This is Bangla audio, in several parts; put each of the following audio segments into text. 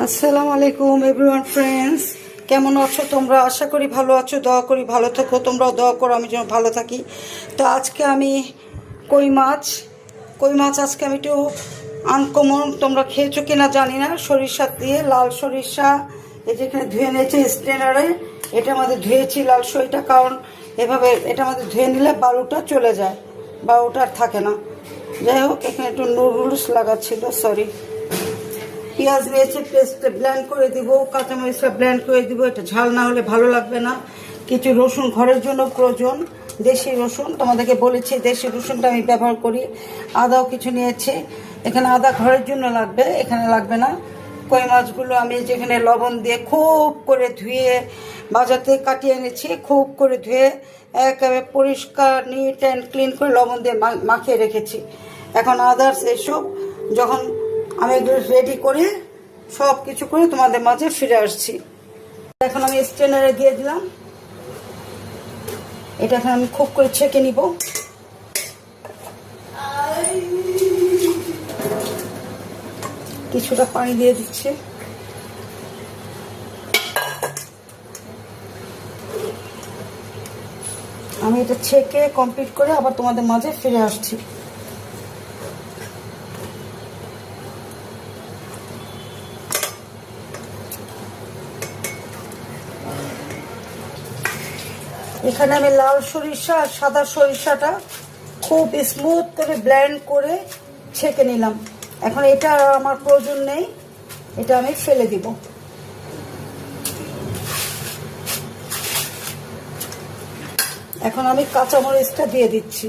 আসসালামু আলাইকুম এভরিওয়ান ফ্রেন্ডস, কেমন আছো তোমরা? আশা করি ভালো আছো, দোয়া করি ভালো থাকো। তোমরাও দোয়া করো আমি যেন ভালো থাকি। তো আজকে আমি কই মাছ আজকে আমি একটু আনকমন, তোমরা খেয়েছো কিনা জানি না, সরিষা দিয়ে, লাল সরিষা এই যেখানে ধুয়ে নিয়েছি স্ট্রেনারে, এটার মধ্যে ধুয়েছি লাল সরিষা, কারণ এভাবে এটার মধ্যে ধুয়ে নিলে বালুটা চলে যায়, বালুটা আর থাকে না। যাই হোক, এখানে একটু নুডলস লাগাচ্ছিল, সরি। পেঁয়াজ নিয়েছি, পেস্টটা ব্লেন্ড করে দিব, কাঁচামরিচটা ব্লেন্ড করে দিব, এটা ঝাল না হলে ভালো লাগবে না। কিছু রসুন ঘরের জন্য প্রয়োজন, দেশি রসুন, তোমাদেরকে বলেছি দেশি রসুনটা আমি ব্যবহার করি। আদাও কিছু নিয়েছি, এখানে আদা ঘরের জন্য লাগবে, এখানে লাগবে না। কই মাছগুলো আমি যেখানে লবণ দিয়ে খুব করে ধুয়ে বাজার থেকে কাটিয়ে এনেছি, খুব করে ধুয়ে একেবারে পরিষ্কার নিট অ্যান্ড ক্লিন করে লবণ দিয়ে মাখিয়ে রেখেছি। এখন আদার্স এসব যখন আমি এগুলো রেডি করে সব কিছু করে তোমাদের মাঝে ফিরে আসছি। এখন আমি স্ট্রেনারে দিয়ে দিলাম, এটা এখন আমি খুব করে ছেঁকে নিব। কিছুটা পানি দিয়ে দিচ্ছি। আমি এটা ছেঁকে কমপ্লিট করে আবার তোমাদের মাঝে ফিরে আসছি। এখানে আমি লাল সরিষা আর সাদা সরিষাটা খুব স্মুথ করে ব্লেন্ড করে ছেঁকে নিলাম। এখন এটা আমার প্রয়োজন নেই, এটা আমি ফেলে দিব। এখন আমি কাঁচামরিচটা দিয়ে দিচ্ছি।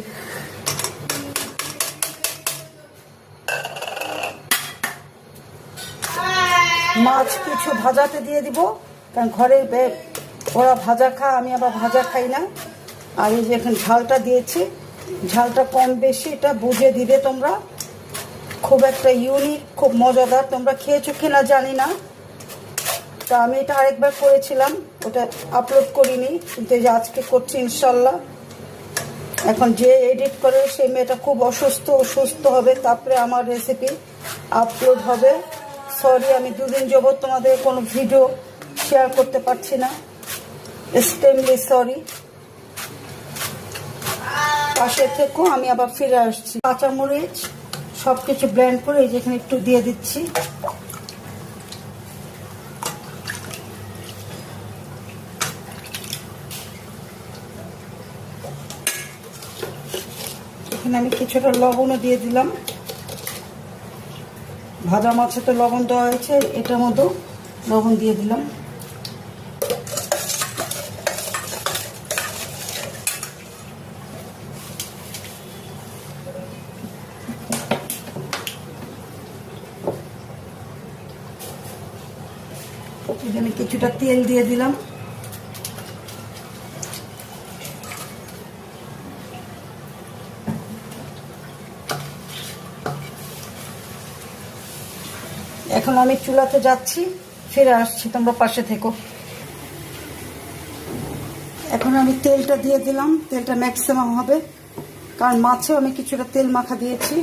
মাছ কিছু ভাজাতে দিয়ে দিব, কারণ ঘরে ওরা ভাজা খায়, আমি আবার ভাজা খাই না। আর এই যে এখন ঝালটা দিয়েছি, ঝালটা কম বেশি এটা বুঝে দিবে তোমরা। খুব একটা ইউনিক, খুব মজাদার। তোমরা খেয়েছো কিনা জানি না। তা আমি এটা আরেকবার করেছিলাম, ওটা আপলোড করিনি, কিন্তু এই যে আজকে করছি ইনশাল্লাহ। এখন যে এডিট করে সেই মেয়েটা খুব অসুস্থ, সুস্থ হবে, তারপরে আমার রেসিপি আপলোড হবে। সরি, আমি দুদিন যাবত তোমাদের কোনো ভিডিও শেয়ার করতে পারছি না, এক্সট্রিমলি সরি। পাশে থেকেও আমি আবার ফিরে আসছি। কাঁচামরিচ সব কিছু ব্লেন্ড করে এই যেখানে একটু দিয়ে দিচ্ছি। এখানে আমি কিছুটা লবণও দিয়ে দিলাম, ভাজা মাছে তো লবণ দেওয়া হয়েছে, এটার মধ্যেও লবণ দিয়ে দিলাম। এখানে কিছুটা তেল দিয়ে দিলাম। এখন আমি চুলাতে যাচ্ছি, ফিরে আসছি, তোমরা পাশে থেকো। এখন আমি তেলটা দিয়ে দিলাম, তেলটা ম্যাক্সিমাম হবে, কারণ মাছেও আমি কিছুটা তেল মাখা দিয়েছি।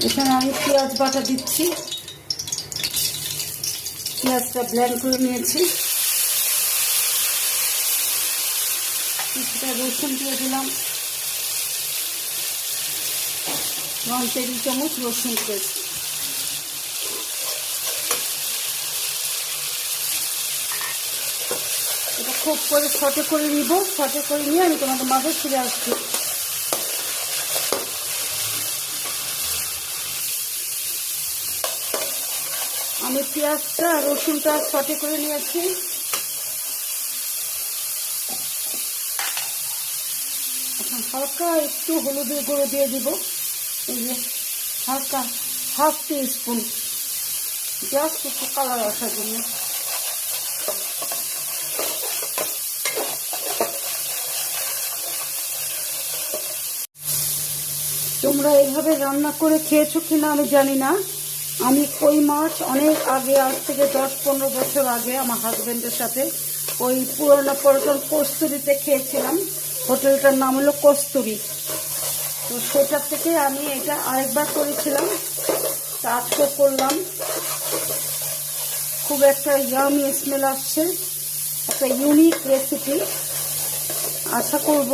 এখানে আমি পেঁয়াজ বাটা দিচ্ছি, পেঁয়াজটা ব্লেন্ড করে নিয়েছি। কিছুটা রসুন দিয়ে দিলাম, 1 টেবিল চামচ রসুন পেস্ট। এটা খুব করে সটে করে নিব, সটে করে নিয়ে আমি তোমাদের মাঝে ফিরে আসছি। আমি পেঁয়াজটা রসুনটা সটে করে নিয়েছি। এখন হালকা একটু হলুদের গুঁড়ো দিয়ে দিব, এই যে হালকা হাফ টিস্পুন, জাস্ট একটু কালার আসার জন্য। তোমরা এইভাবে রান্না করে খেয়েছো কিনা আমি জানি না, আমি কই মাছ অনেক আগে, আজ থেকে 10-15 বছর আগে আমার হাজব্যান্ডের সাথে ওই পুরোনো পল্টন কস্তুরিতে খেয়েছিলাম। হোটেলটার নাম হলো কস্তুরি। তো সেটার থেকে আমি এটা আরেকবার করেছিলাম, তা আজকে করলাম। খুব একটা ইয়ামি স্মেল আসছে, একটা ইউনিক রেসিপি। আশা করব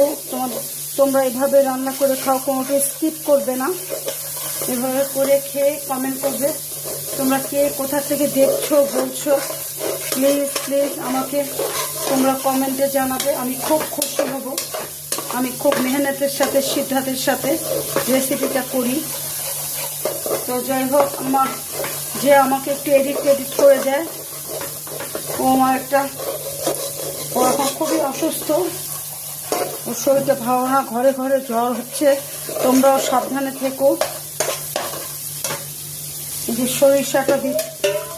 তোমরা এভাবে রান্না করে খাও, কোনোকে স্কিপ করবে না। এভাবে করে খেয়ে কমেন্ট করবে তোমরা কে কোথা থেকে দেখছো বলছো। প্লিজ প্লিজ আমাকে তোমরা কমেন্টে জানাবে, আমি খুব খুশি হব। আমি খুব মেহনতের সাথে সিদ্ধান্তের সাথে রেসিপিটা করি। তো যাই হোক, আমাকে একটু এডিট করে দেয়, ও এখন খুবই অসুস্থ, ওর শরীরটা ভালো না, ঘরে ঘরে জ্বর হচ্ছে। তোমরাও সাবধানে থেকো। যে সরিষাটা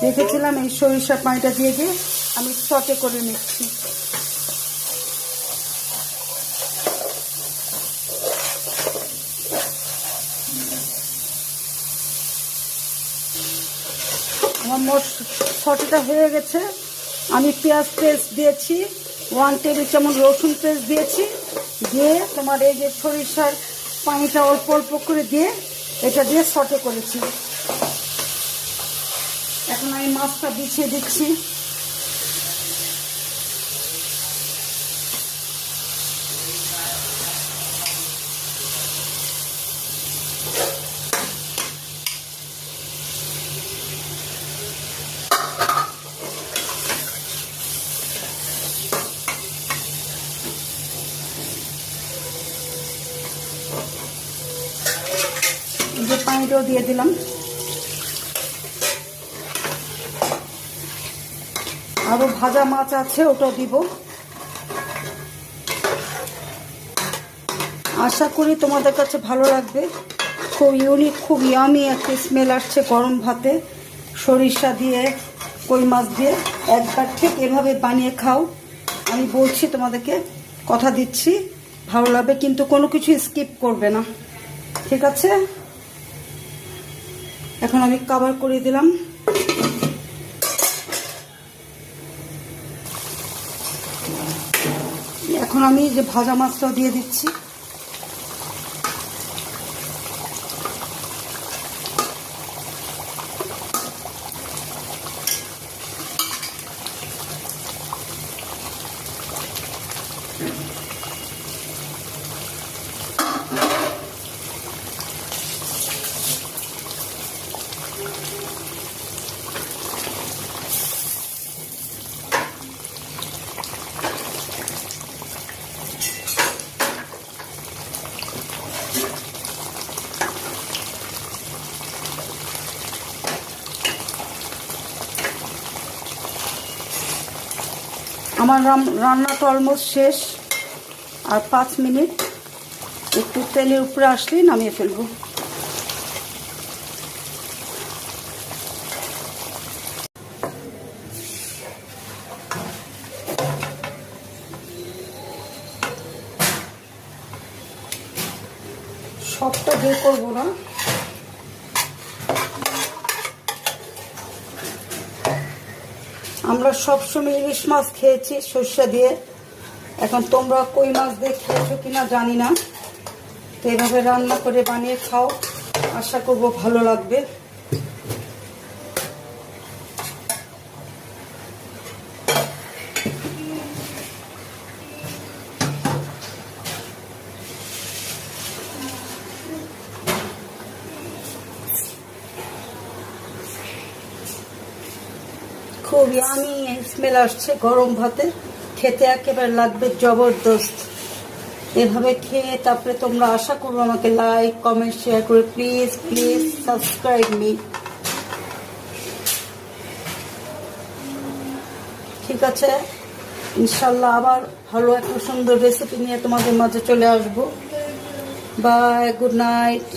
রেখেছিলাম, এই সরিষার পানিটা দিয়ে আমি সটে করে নিচ্ছি। আমার সটেটা হয়ে গেছে। আমি পেঁয়াজ পেস্ট দিয়েছি, 1 টেবিল চামচ রসুন পেস্ট দিয়েছি, দিয়ে তোমার এই যে সরিষার পানিটা অল্প অল্প করে দিয়ে এটা দিয়ে সটে করেছি। এখন আমি মাছটা বিছিয়ে দিচ্ছি। যে পানিটাও দিয়ে দিলাম। আরো ভাজা মাছ আছে, ওটাও দিব। আশা করি তোমাদের কাছে ভালো লাগবে। খুব ইউনিক, খুব ইয়ামি একটা স্মেল আসছে গরম ভাতে সরিষা দিয়ে, কই মাছ দিয়ে। একবার ঠিক এভাবে বানিয়ে খাও, আমি বলছি তোমাদেরকে, কথা দিচ্ছি ভালো লাগবে, কিন্তু কোনো কিছু স্কিপ করবে না, ঠিক আছে? এখন আমি কভার করে দিলাম। এখন আমি যে ভাজা মাছটাও দিয়ে দিচ্ছি। আমার রান্নাটা অলমোস্ট শেষ, আর 5 মিনিট একটু তেলের উপরে আসলেই নামিয়ে ফেলবো। সবটা বের করবো না, আমরা সবসময় ইলিশ মাছ খেয়েছি সরষে দিয়ে, এখন তোমরা কই মাছ দিয়ে খেয়েছো কিনা জানি না। তো এভাবে রান্না করে বানিয়ে খাও, আশা করবো ভালো লাগবে। খুব ইয়ামি স্মেল আসছে গরম ভাতে, খেতে একেবারে লাগবে জবরদস্ত। এভাবে খেয়ে তারপরে তোমরা আশা করবো আমাকে লাইক কমেন্ট শেয়ার করে প্লিজ প্লিজ সাবস্ক্রাইব মি, ঠিক আছে? ইনশাল্লাহ আবার ভালো একটা সুন্দর রেসিপি নিয়ে তোমাদের মাঝে চলে আসবো। Bye, good night.